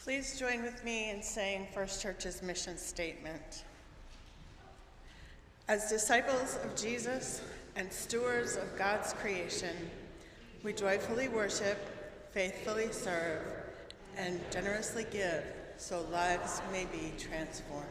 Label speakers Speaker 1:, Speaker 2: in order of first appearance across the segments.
Speaker 1: Please join with me in saying First Church's mission statement. As disciples of Jesus and stewards of God's creation, we joyfully worship, faithfully serve, and generously give so lives may be transformed.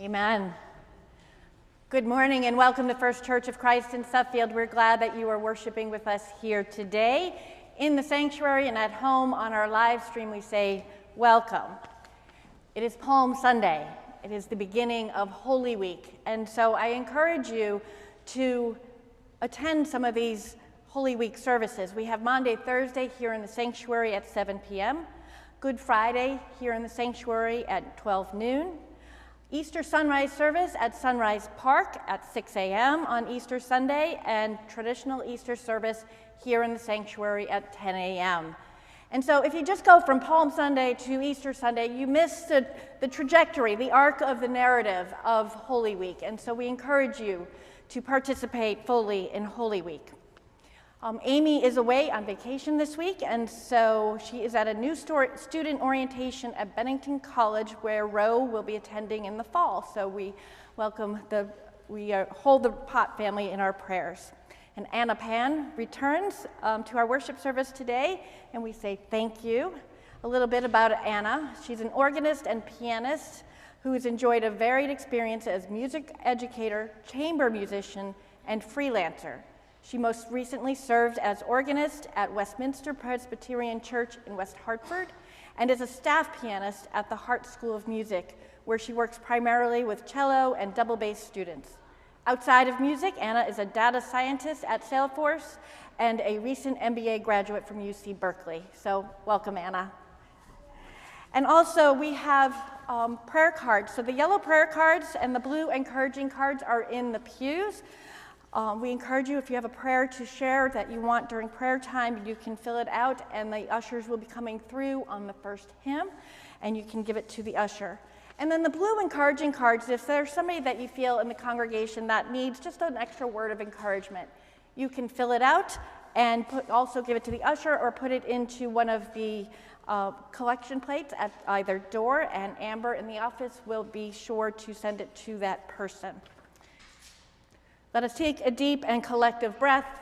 Speaker 2: Amen. Good morning and welcome to First Church of Christ in Suffield. We're glad that you are worshiping with us here today in the sanctuary and at home on our live stream. We say welcome. It is Palm Sunday. It is the beginning of Holy Week. And so I encourage you to attend some of these Holy Week services. We have Maundy, Thursday here in the sanctuary at 7 p.m., Good Friday here in the sanctuary at 12 noon, Easter sunrise service at Sunrise Park at 6 a.m. on Easter Sunday, and traditional Easter service here in the sanctuary at 10 a.m. And so if you just go from Palm Sunday to Easter Sunday, you miss the trajectory, the arc of the narrative of Holy Week. And so we encourage you to participate fully in Holy Week. Amy is away on vacation this week, and so she is at a new student orientation at Bennington College, where Roe will be attending in the fall. So we welcome hold the Pott family in our prayers. And Anna Pan returns to our worship service today, and we say thank you. A little bit about Anna. She's an organist and pianist who has enjoyed a varied experience as music educator, chamber musician, and freelancer. She most recently served as organist at Westminster Presbyterian Church in West Hartford and is a staff pianist at the Hart School of Music, where she works primarily with cello and double bass students. Outside of music, Anna is a data scientist at Salesforce and a recent MBA graduate from UC Berkeley. So welcome, Anna. And also we have prayer cards. So the yellow prayer cards and the blue encouraging cards are in the pews. We encourage you, if you have a prayer to share that you want during prayer time, you can fill it out, and the ushers will be coming through on the first hymn, and you can give it to the usher. And then the blue encouraging cards, if there's somebody that you feel in the congregation that needs just an extra word of encouragement, you can fill it out and also give it to the usher or put it into one of the collection plates at either door, and Amber in the office will be sure to send it to that person. Let us take a deep and collective breath.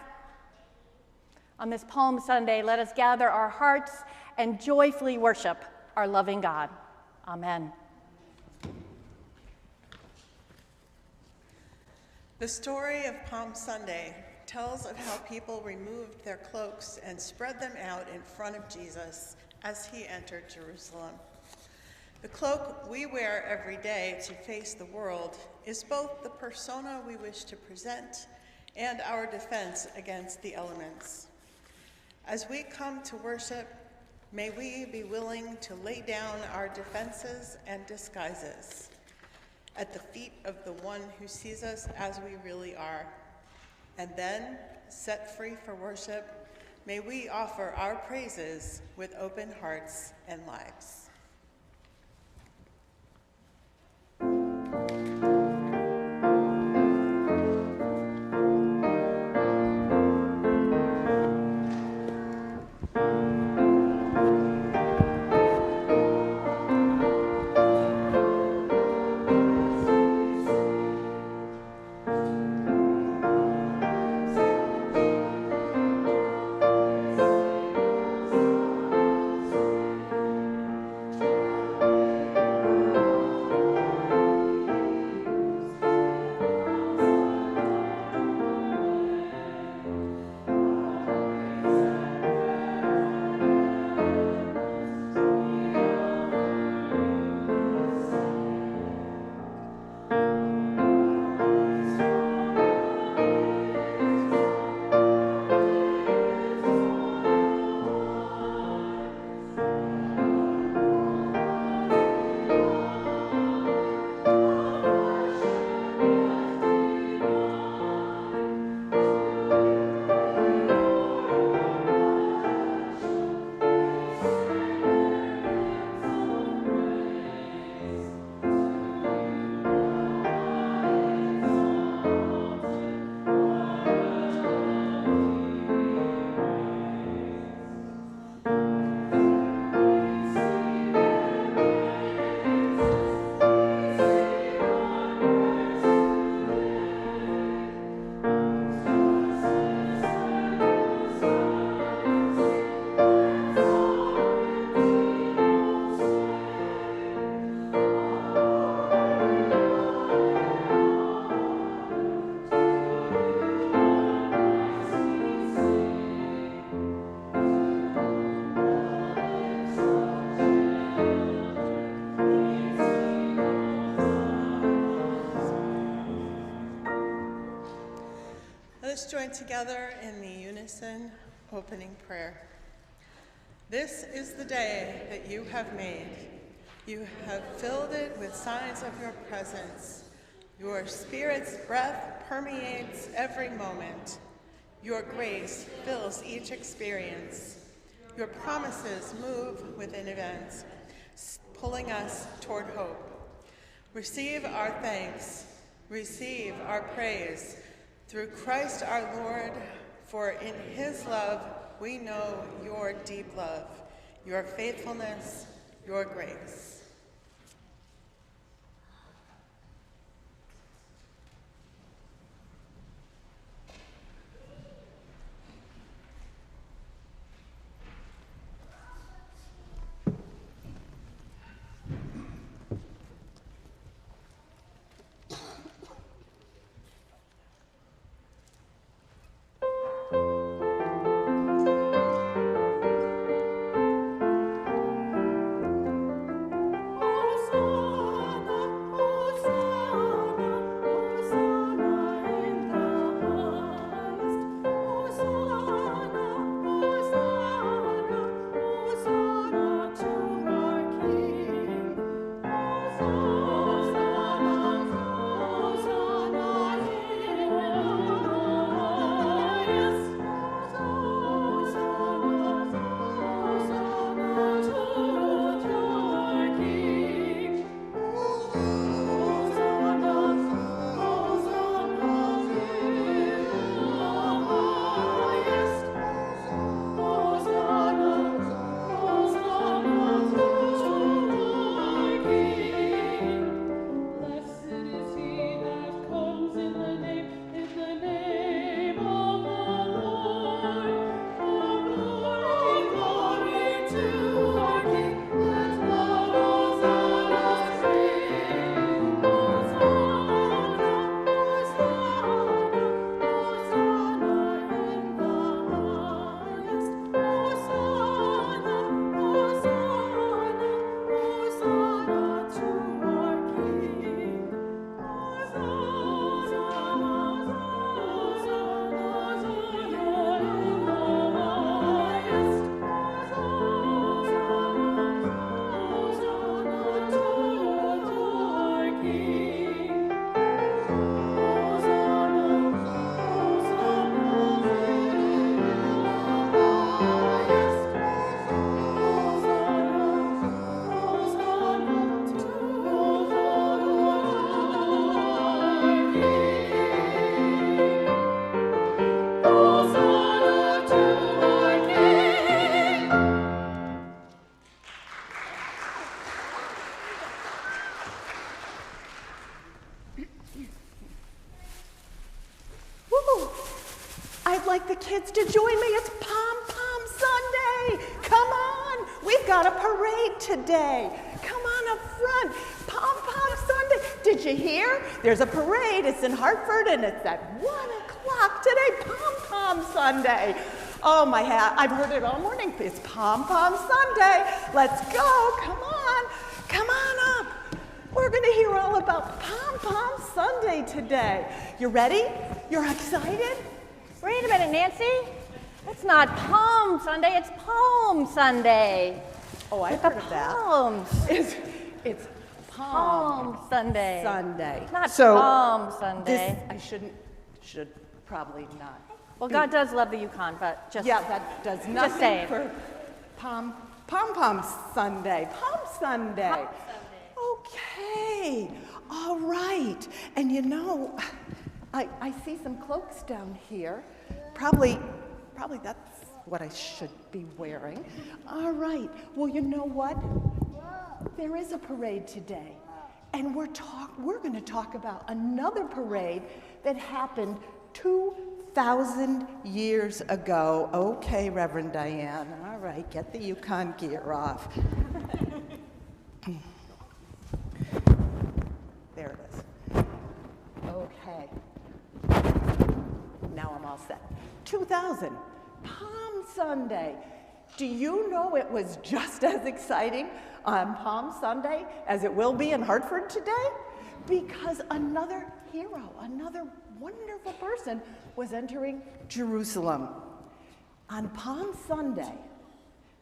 Speaker 2: On this Palm Sunday, let us gather our hearts and joyfully worship our loving God. Amen.
Speaker 1: The story of Palm Sunday tells of how people removed their cloaks and spread them out in front of Jesus as he entered Jerusalem. The cloak we wear every day to face the world is both the persona we wish to present and our defense against the elements. As we come to worship, may we be willing to lay down our defenses and disguises at the feet of the one who sees us as we really are. And then, set free for worship, may we offer our praises with open hearts and lives. Let us join together in the unison opening prayer. This is the day that you have made. You have filled it with signs of your presence. Your Spirit's breath permeates every moment. Your grace fills each experience. Your promises move within events, pulling us toward hope. Receive our thanks. Receive our praise. Through Christ our Lord, for in his love we know your deep love, your faithfulness, your grace.
Speaker 3: like the kids to join me. It's Pom Pom Sunday. Come on. We've got a parade today. Come on up front. Pom Pom Sunday. Did you hear? There's a parade. It's in Hartford, and it's at 1 o'clock today. Pom Pom Sunday. Oh, my hat. I've heard it all morning. It's Pom Pom Sunday. Let's go. Come on. Come on up. We're going to hear all about Pom Pom Sunday today. You ready? You're excited?
Speaker 2: Wait a minute, Nancy. It's not Palm Sunday, it's Palm Sunday.
Speaker 3: Oh, I've heard of that.
Speaker 2: Palms.
Speaker 3: It's Palm
Speaker 2: Sunday.
Speaker 3: Sunday.
Speaker 2: Not Palm Sunday.
Speaker 3: I should probably not.
Speaker 2: Well, God does love the Yukon, but just
Speaker 3: Yeah, that does nothing
Speaker 2: saying.
Speaker 3: for Pom Sunday. Palm Sunday.
Speaker 2: Palm Sunday.
Speaker 3: Okay. All right. And you know, I see some cloaks down here. Probably that's what I should be wearing. All right. Well, you know what? There is a parade today. And we're going to talk about another parade that happened 2,000 years ago. Okay, Reverend Diann. All right, get the Yukon gear off. There it is. Okay. Now I'm all set. 2000, Palm Sunday. Do you know it was just as exciting on Palm Sunday as it will be in Hartford today? Because another hero, another wonderful person was entering Jerusalem. On Palm Sunday,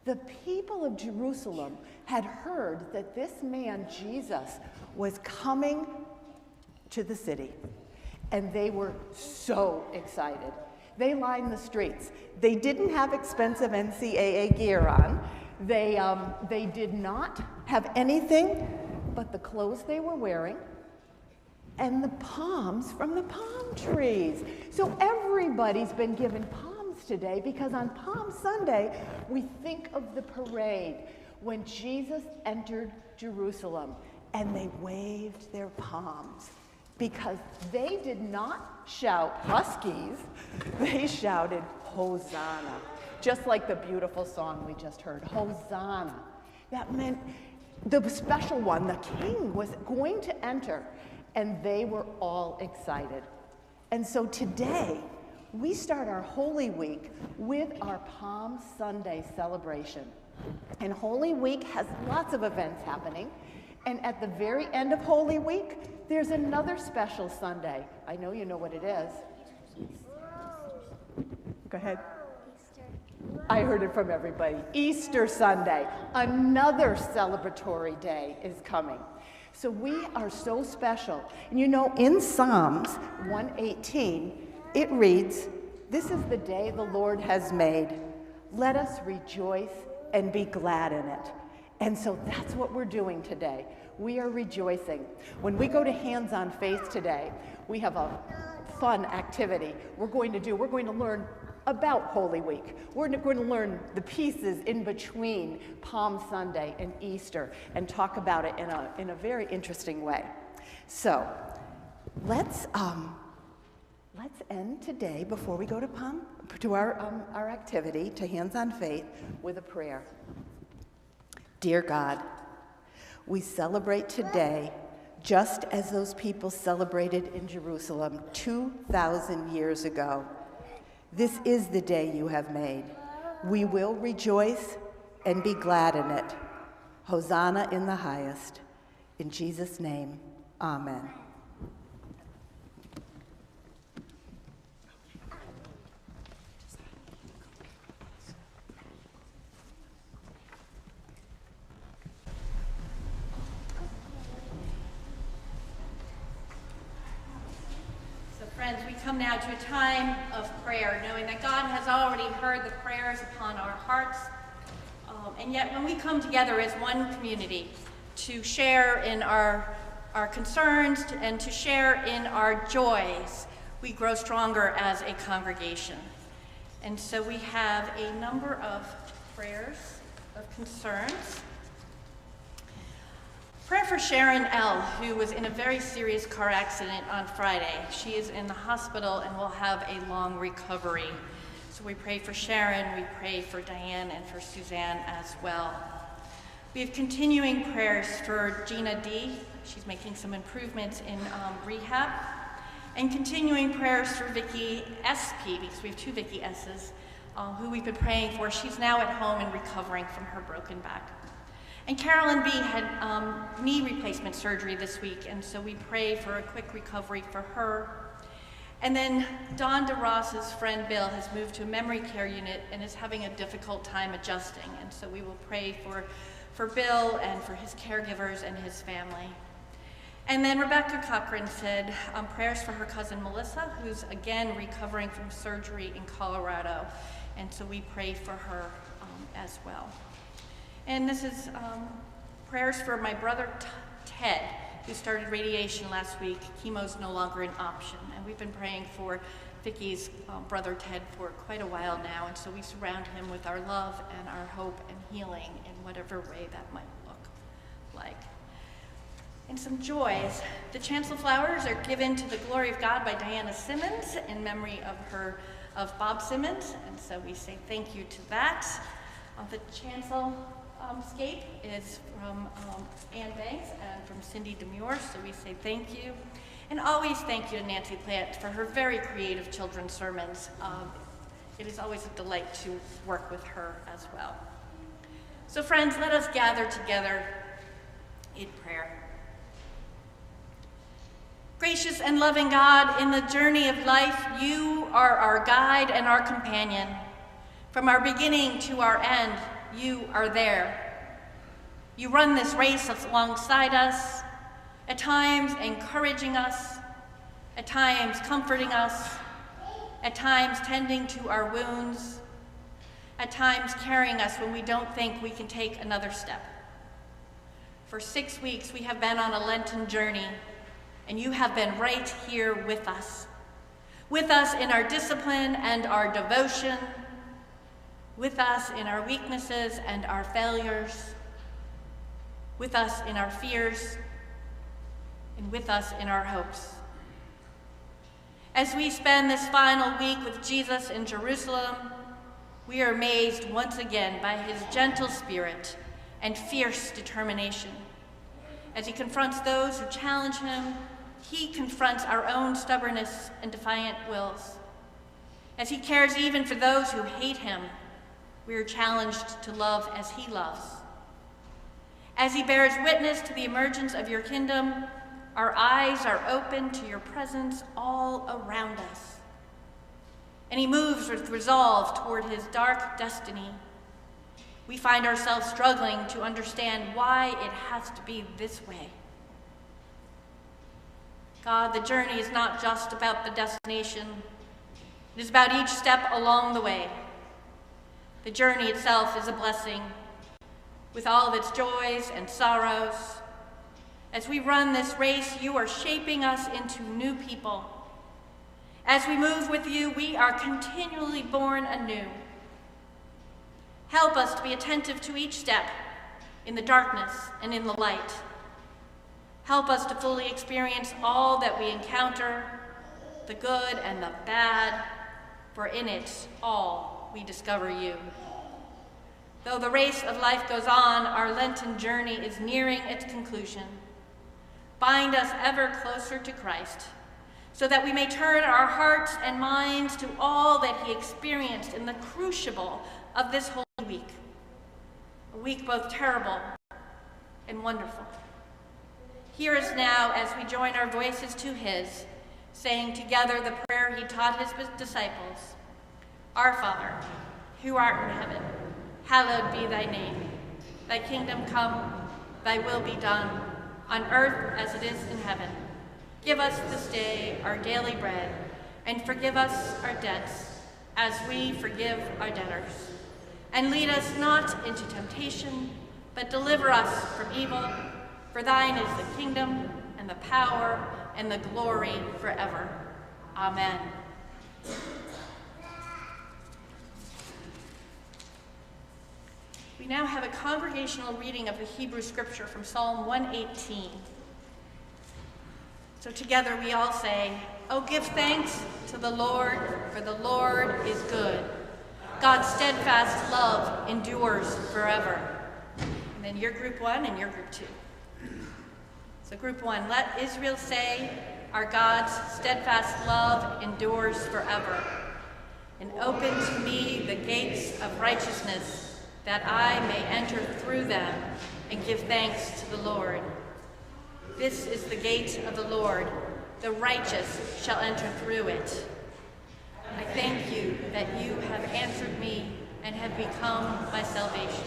Speaker 3: the people of Jerusalem had heard that this man, Jesus, was coming to the city. And they were so excited. They lined the streets. They didn't have expensive NCAA gear on. They did not have anything but the clothes they were wearing and the palms from the palm trees. So everybody's been given palms today because on Palm Sunday, we think of the parade when Jesus entered Jerusalem and they waved their palms because they did not shout huskies, they shouted Hosanna, just like the beautiful song we just heard, Hosanna. That meant the special one, the king, was going to enter, and they were all excited. And so today, we start our Holy Week with our Palm Sunday celebration. And Holy Week has lots of events happening. And at the very end of Holy Week, there's another special Sunday. I know you know what it is. Go ahead. I heard it from everybody. Easter Sunday. Another celebratory day is coming. So we are so special. And you know, in Psalms 118, it reads, "This is the day the Lord has made. Let us rejoice and be glad in it." And so that's what we're doing today. We are rejoicing. When we go to Hands on Faith today, we have a fun activity we're going to learn about Holy Week. We're going to learn the pieces in between Palm Sunday and Easter and talk about it in a very interesting way. So let's end today before we go to our activity, to Hands on Faith, with a prayer. Dear God, we celebrate today just as those people celebrated in Jerusalem 2,000 years ago. This is the day you have made. We will rejoice and be glad in it. Hosanna in the highest. In Jesus' name, amen.
Speaker 2: Friends, we come now to a time of prayer, knowing that God has already heard the prayers upon our hearts. And yet when we come together as one community to share in our concerns and to share in our joys, we grow stronger as a congregation. And so we have a number of prayers of concerns. Prayer for Sharon L., who was in a very serious car accident on Friday. She is in the hospital and will have a long recovery. So we pray for Sharon, we pray for Diann and for Suzanne as well. We have continuing prayers for Gina D. She's making some improvements in rehab. And continuing prayers for Vicky SP, because we have two Vicky S's, who we've been praying for. She's now at home and recovering from her broken back. And Carolyn B. had knee replacement surgery this week, and so we pray for a quick recovery for her. And then Don DeRoss's friend Bill has moved to a memory care unit and is having a difficult time adjusting, and so we will pray for Bill and for his caregivers and his family. And then Rebecca Cochran said prayers for her cousin Melissa, who's again recovering from surgery in Colorado, and so we pray for her as well. And this is prayers for my brother Ted, who started radiation last week. Chemo's no longer an option, and we've been praying for Vicky's brother Ted for quite a while now, and so we surround him with our love and our hope and healing in whatever way that might look like. And some joys. The chancel flowers are given to the glory of God by Diana Simmons in memory of Bob Simmons, and so we say thank you to that. The chancel scape is from Ann Banks and from Cindy Demure, so we say thank you. And always thank you to Nancy Plant for her very creative children's sermons. It is always a delight to work with her as well. So friends, let us gather together in prayer. Gracious and loving God, in the journey of life, you are our guide and our companion. From our beginning to our end, you are there. You run this race alongside us, at times encouraging us, at times comforting us, at times tending to our wounds, at times carrying us when we don't think we can take another step. For 6 weeks, we have been on a Lenten journey, and you have been right here with us in our discipline and our devotion, with us in our weaknesses and our failures, with us in our fears, and with us in our hopes. As we spend this final week with Jesus in Jerusalem, we are amazed once again by his gentle spirit and fierce determination. As he confronts those who challenge him, he confronts our own stubbornness and defiant wills. As he cares even for those who hate him, we are challenged to love as he loves. As he bears witness to the emergence of your kingdom, our eyes are open to your presence all around us. And he moves with resolve toward his dark destiny. We find ourselves struggling to understand why it has to be this way. God, the journey is not just about the destination. It is about each step along the way. The journey itself is a blessing, with all of its joys and sorrows. As we run this race, you are shaping us into new people. As we move with you, we are continually born anew. Help us to be attentive to each step, in the darkness and in the light. Help us to fully experience all that we encounter, the good and the bad, for in it all we discover you. Though the race of life goes on, our Lenten journey is nearing its conclusion. Bind us ever closer to Christ, so that we may turn our hearts and minds to all that he experienced in the crucible of this holy week, a week both terrible and wonderful. Hear us now as we join our voices to his, saying together the prayer he taught his disciples. Our Father, who art in heaven, hallowed be thy name. Thy kingdom come, thy will be done, on earth as it is in heaven. Give us this day our daily bread, and forgive us our debts, as we forgive our debtors. And lead us not into temptation, but deliver us from evil. For thine is the kingdom, and the power, and the glory forever. Amen. We now have a congregational reading of the Hebrew scripture from Psalm 118. So together we all say, "Oh, give thanks to the Lord, for the Lord is good. God's steadfast love endures forever." And then your group 1 and your group 2. So group 1, let Israel say, "Our God's steadfast love endures forever. And open to me the gates of righteousness, that I may enter through them and give thanks to the Lord. This is the gate of the Lord. The righteous shall enter through it. I thank you that you have answered me and have become my salvation.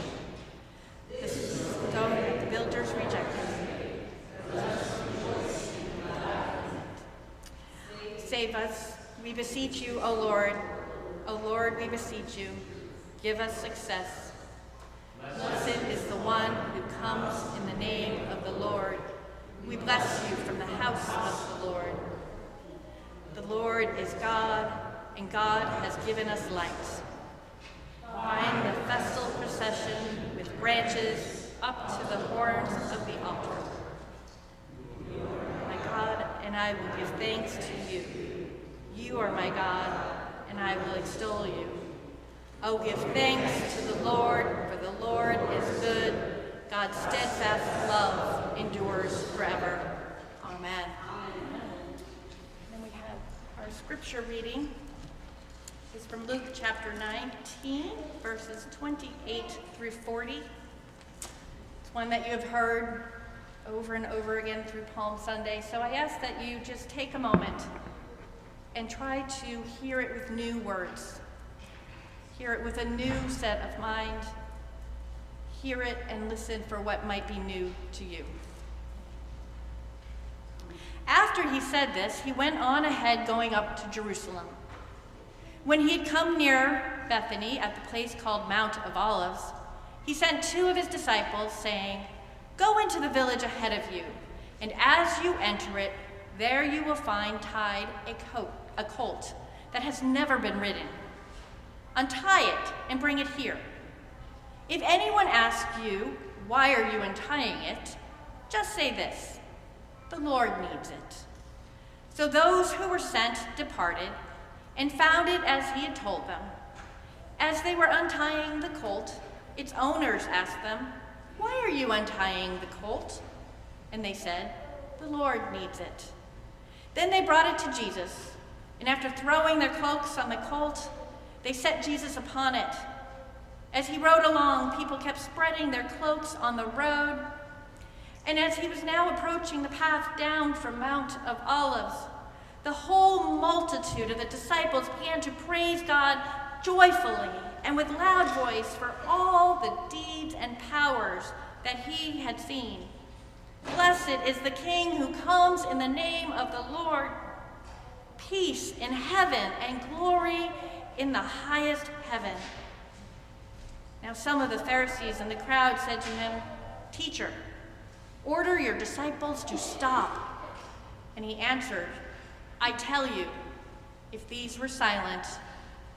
Speaker 2: The stone that the builders rejected. Save us, we beseech you, O Lord. O Lord, we beseech you. Give us success. Blessed is the one who comes in the name of the Lord. We bless you from the house of the Lord. The Lord is God, and God has given us light. Wind the festal procession with branches up to the horns of the altar. My God, and I will give thanks to you. You are my God, and I will extol you. Oh, give thanks to the Lord, for the Lord is good. God's steadfast love endures forever. Amen. Then we have our scripture reading is from Luke chapter 19, verses 28 through 40. It's one that you have heard over and over again through Palm Sunday. So I ask that you just take a moment and try to hear it with new words. Hear it with a new set of mind. Hear it and listen for what might be new to you. After he said this, he went on ahead going up to Jerusalem. When he had come near Bethany at the place called Mount of Olives, he sent 2 of his disciples, saying, "Go into the village ahead of you, and as you enter it, there you will find tied a colt that has never been ridden. Untie it and bring it here. If anyone asks you, 'Why are you untying it?' just say this, 'The Lord needs it.'" So those who were sent departed and found it as he had told them. As they were untying the colt, its owners asked them, "Why are you untying the colt?" And they said, "The Lord needs it." Then they brought it to Jesus, and after throwing their cloaks on the colt, they set Jesus upon it. As he rode along, people kept spreading their cloaks on the road. And as he was now approaching the path down from Mount of Olives, the whole multitude of the disciples began to praise God joyfully and with loud voice for all the deeds and powers that he had seen. "Blessed is the King who comes in the name of the Lord. Peace in heaven and glory in the highest heaven." Now some of the Pharisees in the crowd said to him, "Teacher, order your disciples to stop." And he answered, "I tell you, if these were silent,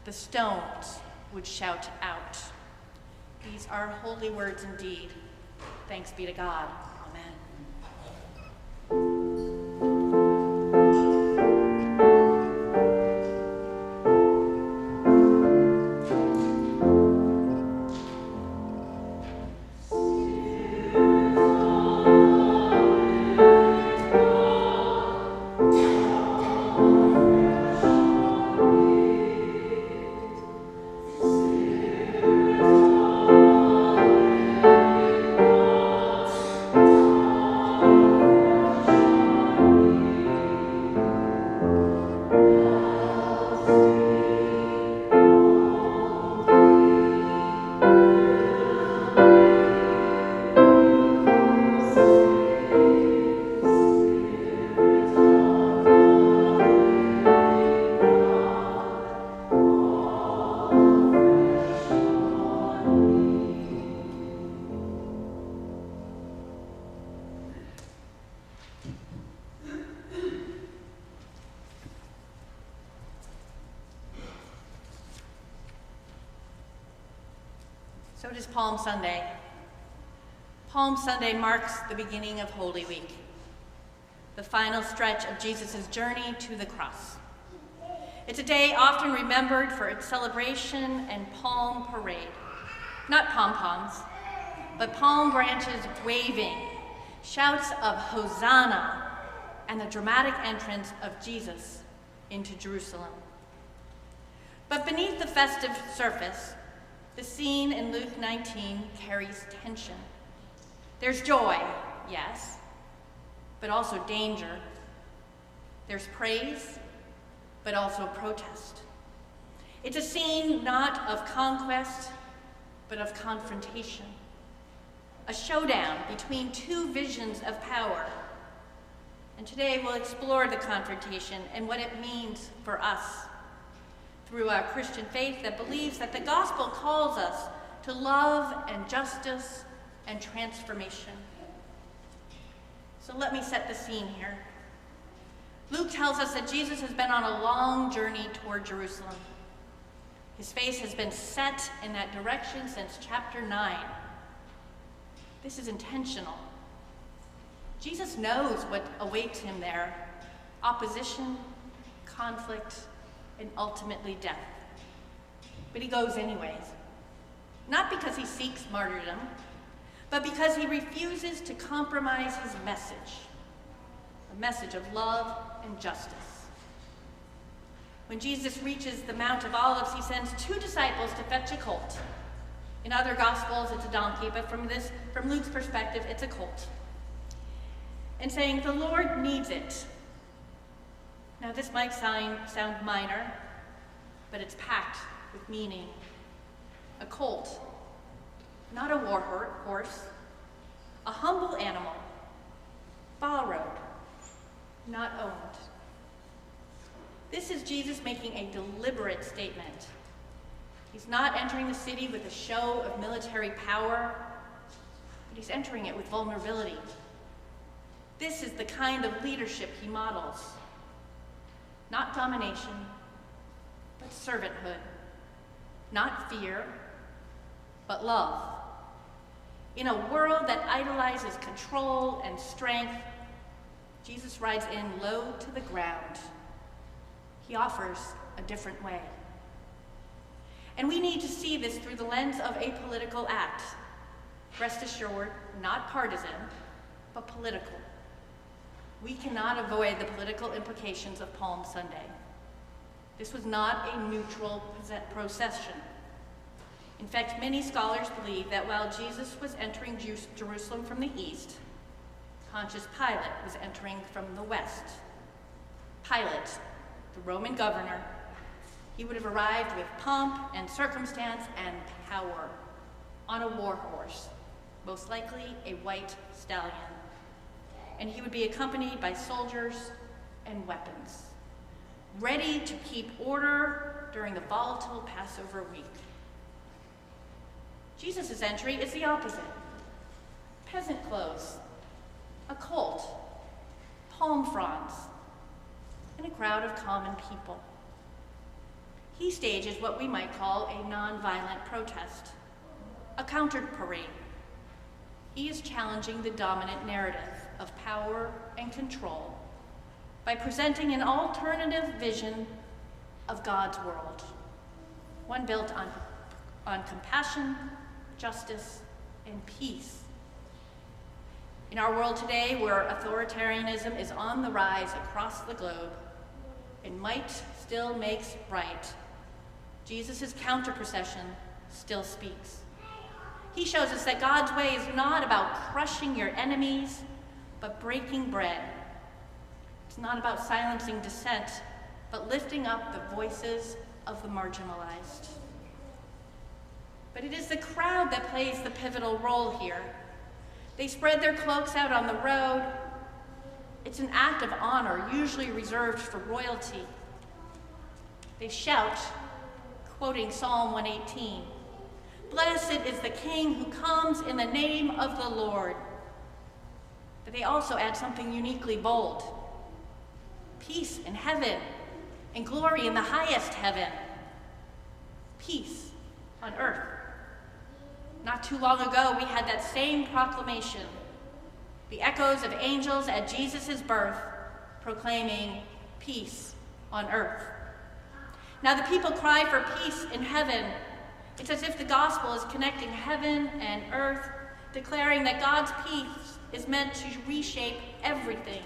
Speaker 2: the stones would shout out." These are holy words indeed. Thanks be to God. Amen. So does Palm Sunday. Palm Sunday marks the beginning of Holy Week, the final stretch of Jesus' journey to the cross. It's a day often remembered for its celebration and palm parade. Not pom-poms, but palm branches waving, shouts of Hosanna, and the dramatic entrance of Jesus into Jerusalem. But beneath the festive surface, the scene in Luke 19 carries tension. There's joy, yes, but also danger. There's praise, but also protest. It's a scene not of conquest, but of confrontation. A showdown between two visions of power. And today we'll explore the confrontation and what it means for us through our Christian faith that believes that the gospel calls us to love and justice and transformation. So let me set the scene here. Luke tells us that Jesus has been on a long journey toward Jerusalem. His face has been set in that direction since chapter 9. This is intentional. Jesus knows what awaits him there: opposition, conflict, and ultimately death. But he goes anyways. Not because he seeks martyrdom, but because he refuses to compromise his message, a message of love and justice. When Jesus reaches the Mount of Olives, he sends 2 disciples to fetch a colt. In other Gospels, it's a donkey, but from Luke's perspective, it's a colt. And saying, "The Lord needs it." Now, this might sound minor, but it's packed with meaning. A colt, not a war horse, a humble animal, borrowed, not owned. This is Jesus making a deliberate statement. He's not entering the city with a show of military power, but he's entering it with vulnerability. This is the kind of leadership he models. Not domination, but servanthood. Not fear, but love. In a world that idolizes control and strength, Jesus rides in low to the ground. He offers a different way. And we need to see this through the lens of a political act. Rest assured, not partisan, but political. We cannot avoid the political implications of Palm Sunday. This was not a neutral procession. In fact, many scholars believe that while Jesus was entering Jerusalem from the east, Pontius Pilate was entering from the west. Pilate, the Roman governor, he would have arrived with pomp and circumstance and power on a war horse, most likely a white stallion. And he would be accompanied by soldiers and weapons, ready to keep order during the volatile Passover week. Jesus' entry is the opposite. Peasant clothes, a colt, palm fronds, and a crowd of common people. He stages what we might call a nonviolent protest, a countered parade. He is challenging the dominant narrative of power and control by presenting an alternative vision of God's world, one built on compassion, justice, and peace. In our world today, where authoritarianism is on the rise across the globe, and might still makes right, Jesus' counter-procession still speaks. He shows us that God's way is not about crushing your enemies, but breaking bread. It's not about silencing dissent, but lifting up the voices of the marginalized. But it is the crowd that plays the pivotal role here. They spread their cloaks out on the road. It's an act of honor, usually reserved for royalty. They shout, quoting Psalm 118, "Blessed is the King who comes in the name of the Lord." But they also add something uniquely bold: peace in heaven and glory in the highest heaven. Peace on earth. Not too long ago, we had that same proclamation, the echoes of angels at Jesus' birth, proclaiming peace on earth. Now the people cry for peace in heaven. It's as if the gospel is connecting heaven and earth, declaring that God's peace is meant to reshape everything,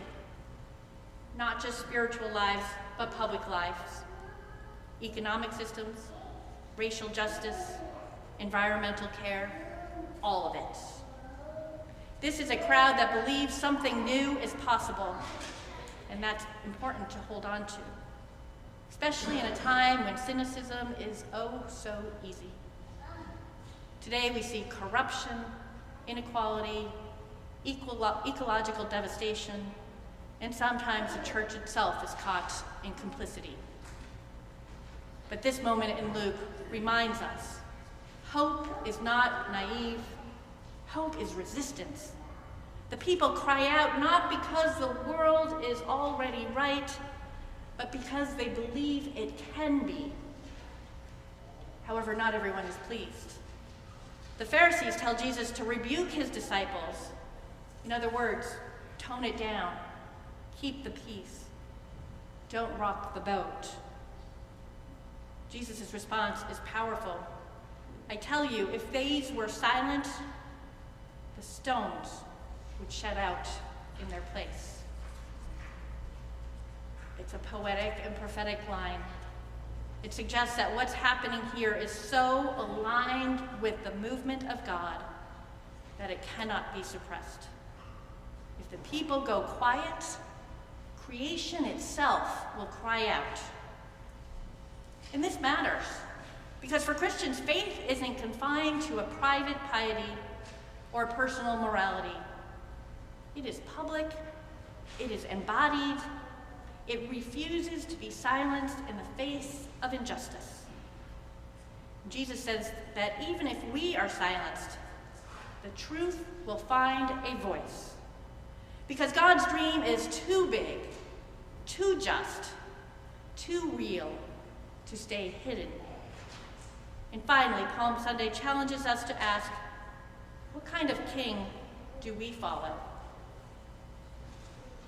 Speaker 2: not just spiritual lives, but public lives, economic systems, racial justice, environmental care, all of it. This is a crowd that believes something new is possible, and that's important to hold on to, especially in a time when cynicism is oh so easy. Today we see corruption, inequality, ecological devastation, and sometimes the church itself is caught in complicity. But this moment in Luke reminds us, hope is not naive, hope is resistance. The people cry out not because the world is already right, but because they believe it can be. However, not everyone is pleased. The Pharisees tell Jesus to rebuke his disciples. In other words, tone it down, keep the peace, don't rock the boat. Jesus' response is powerful. I tell you, if these were silent, the stones would shed out in their place. It's a poetic and prophetic line. It suggests that what's happening here is so aligned with the movement of God that it cannot be suppressed. If the people go quiet, creation itself will cry out. And this matters, because for Christians, faith isn't confined to a private piety or personal morality. It is public, it is embodied, it refuses to be silenced in the face of injustice. Jesus says that even if we are silenced, the truth will find a voice. Because God's dream is too big, too just, too real to stay hidden. And finally, Palm Sunday challenges us to ask, what kind of king do we follow?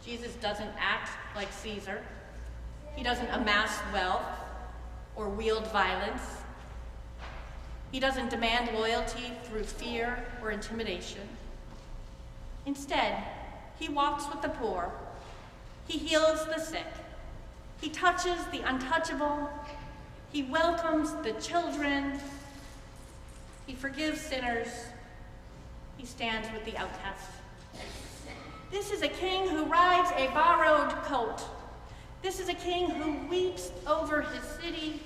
Speaker 2: Jesus doesn't act like Caesar. He doesn't amass wealth or wield violence. He doesn't demand loyalty through fear or intimidation. Instead, he walks with the poor. He heals the sick. He touches the untouchable. He welcomes the children. He forgives sinners. He stands with the outcast. This is a king who rides a borrowed colt. This is a king who weeps over his city.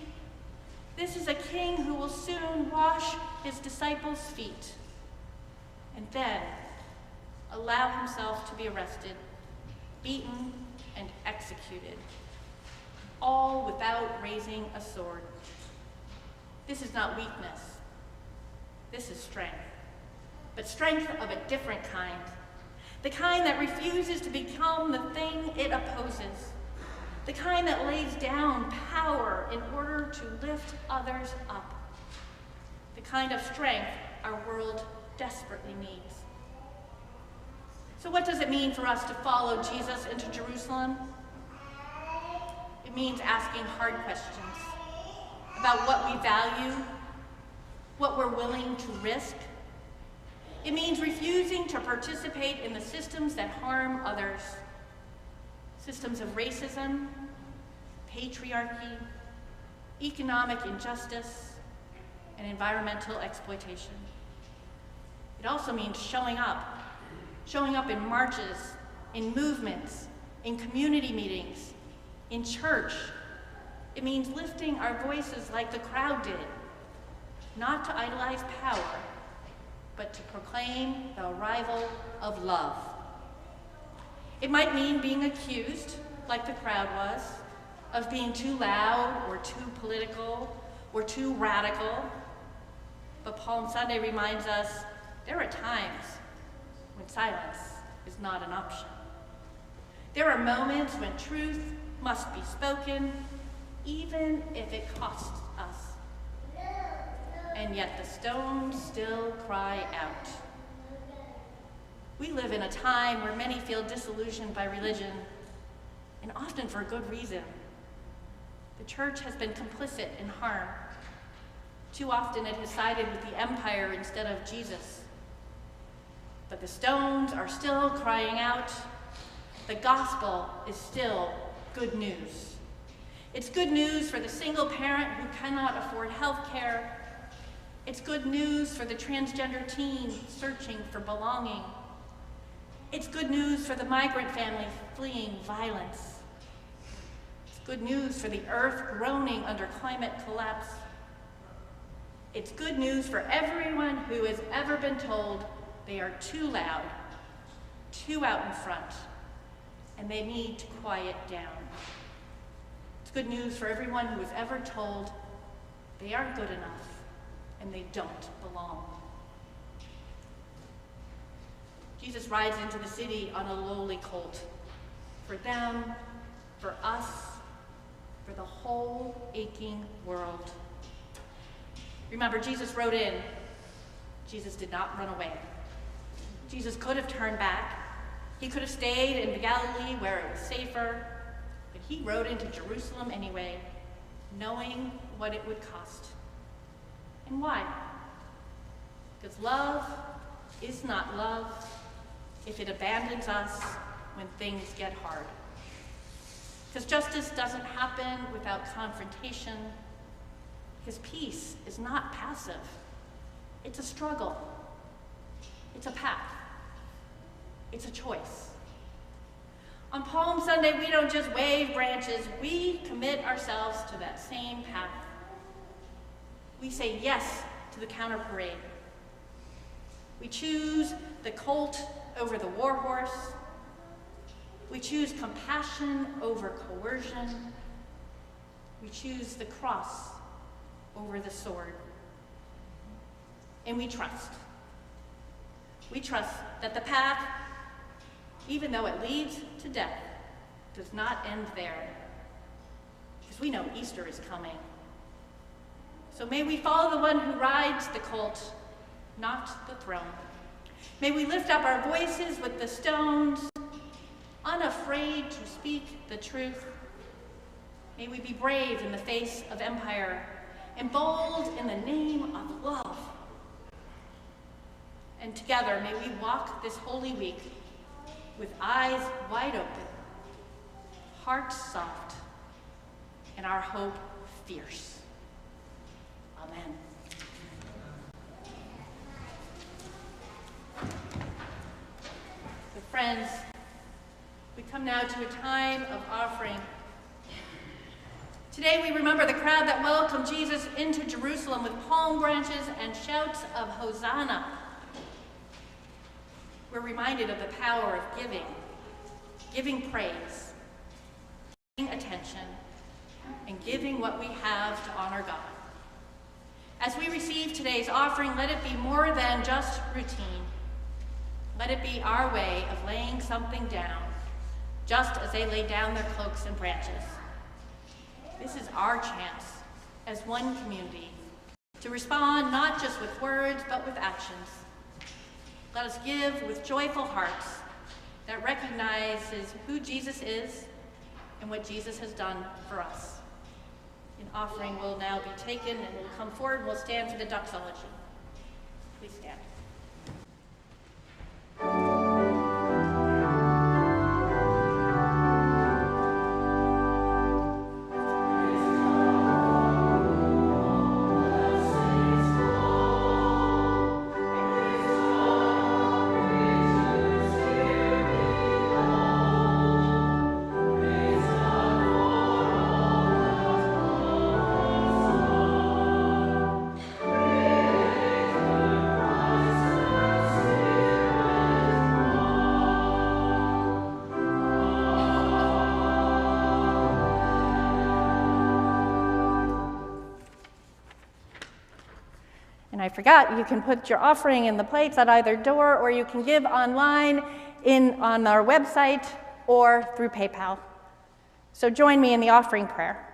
Speaker 2: This is a king who will soon wash his disciples' feet and then allow himself to be arrested, beaten, and executed, all without raising a sword. This is not weakness. This is strength, but strength of a different kind. The kind that refuses to become the thing it opposes. The kind that lays down power in order to lift others up. The kind of strength our world desperately needs. So what does it mean for us to follow Jesus into Jerusalem? It means asking hard questions about what we value, what we're willing to risk. It means refusing to participate in the systems that harm others. Systems of racism, patriarchy, economic injustice, and environmental exploitation. It also means showing up in marches, in movements, in community meetings, in church. It means lifting our voices like the crowd did, not to idolize power, but to proclaim the arrival of love. It might mean being accused, like the crowd was, of being too loud or too political or too radical. But Palm Sunday reminds us there are times when silence is not an option. There are moments when truth must be spoken, even if it costs us. and yet the stones still cry out. We live in a time where many feel disillusioned by religion, and often for good reason. The church has been complicit in harm. Too often it has sided with the empire instead of Jesus. But the stones are still crying out. The gospel is still good news. It's good news for the single parent who cannot afford health care. It's good news for the transgender teen searching for belonging. It's good news for the migrant family fleeing violence. It's good news for the earth groaning under climate collapse. It's good news for everyone who has ever been told they are too loud, too out in front, and they need to quiet down. It's good news for everyone who was ever told they aren't good enough and they don't belong. Jesus rides into the city on a lowly colt. For them, for us, for the whole aching world. Remember, Jesus rode in. Jesus did not run away. Jesus could have turned back. He could have stayed in Galilee where it was safer, but he rode into Jerusalem anyway, knowing what it would cost. And why? Because love is not love if it abandons us when things get hard. Because justice doesn't happen without confrontation. Because peace is not passive. It's a struggle. It's a path. It's a choice. On Palm Sunday, we don't just wave branches, we commit ourselves to that same path. We say yes to the counter parade. We choose the colt over the war horse. We choose compassion over coercion. We choose the cross over the sword. And we trust. We trust that the path, even though it leads to death, does not end there. Because we know Easter is coming. So may we follow the one who rides the colt, not the throne. May we lift up our voices with the stones, unafraid to speak the truth. May we be brave in the face of empire and bold in the name of love. And together, may we walk this Holy Week with eyes wide open, hearts soft, and our hope fierce. Amen. So friends, we come now to a time of offering. Today we remember the crowd that welcomed Jesus into Jerusalem with palm branches and shouts of Hosanna. We're reminded of the power of giving praise, giving attention, and giving what we have to honor God. As we receive today's offering, let it be more than just routine. Let it be our way of laying something down, just as they laid down their cloaks and branches. This is our chance, as one community, to respond not just with words, but with actions. Let us give with joyful hearts that recognizes who Jesus is and what Jesus has done for us. An offering will now be taken and will come forward and we'll stand for the doxology. Please stand. And I forgot, you can put your offering in the plates at either door, or you can give online on our website or through PayPal. So join me in the offering prayer.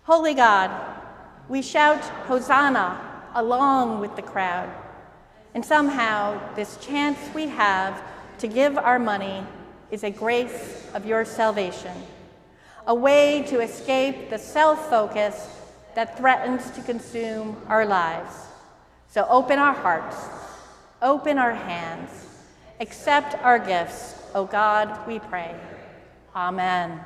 Speaker 2: Holy God, we shout, Hosanna, along with the crowd. And somehow, this chance we have to give our money is a grace of your salvation, a way to escape the self-focus that threatens to consume our lives. So open our hearts, open our hands, accept our gifts, O God, we pray. Amen.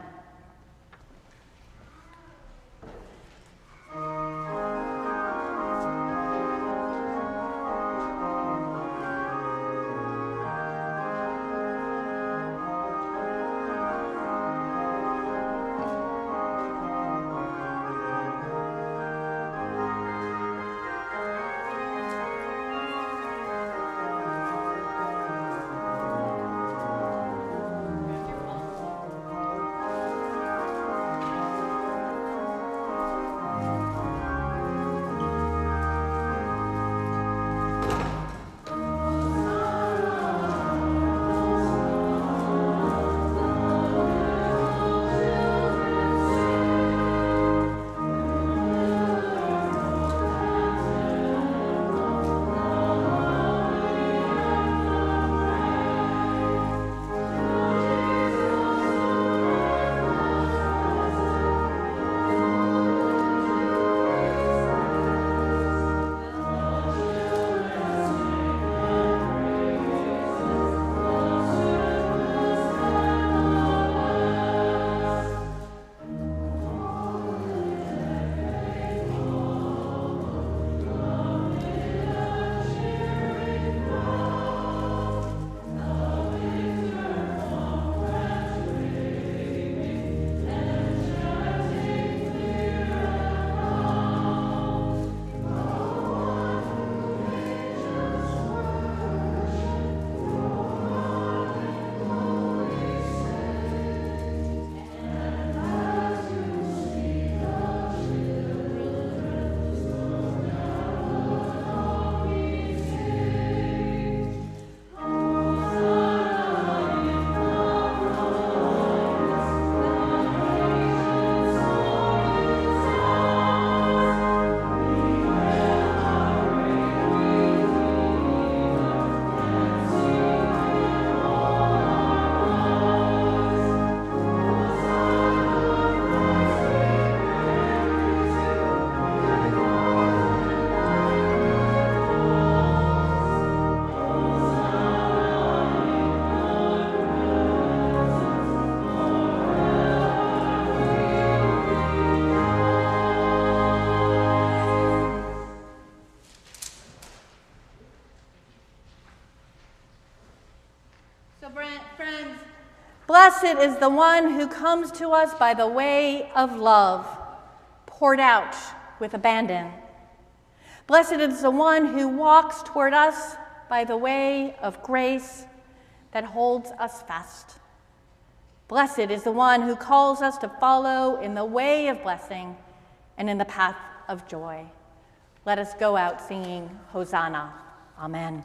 Speaker 2: Friends, blessed is the one who comes to us by the way of love, poured out with abandon. Blessed is the one who walks toward us by the way of grace that holds us fast. Blessed is the one who calls us to follow in the way of blessing and in the path of joy. Let us go out singing Hosanna. Amen.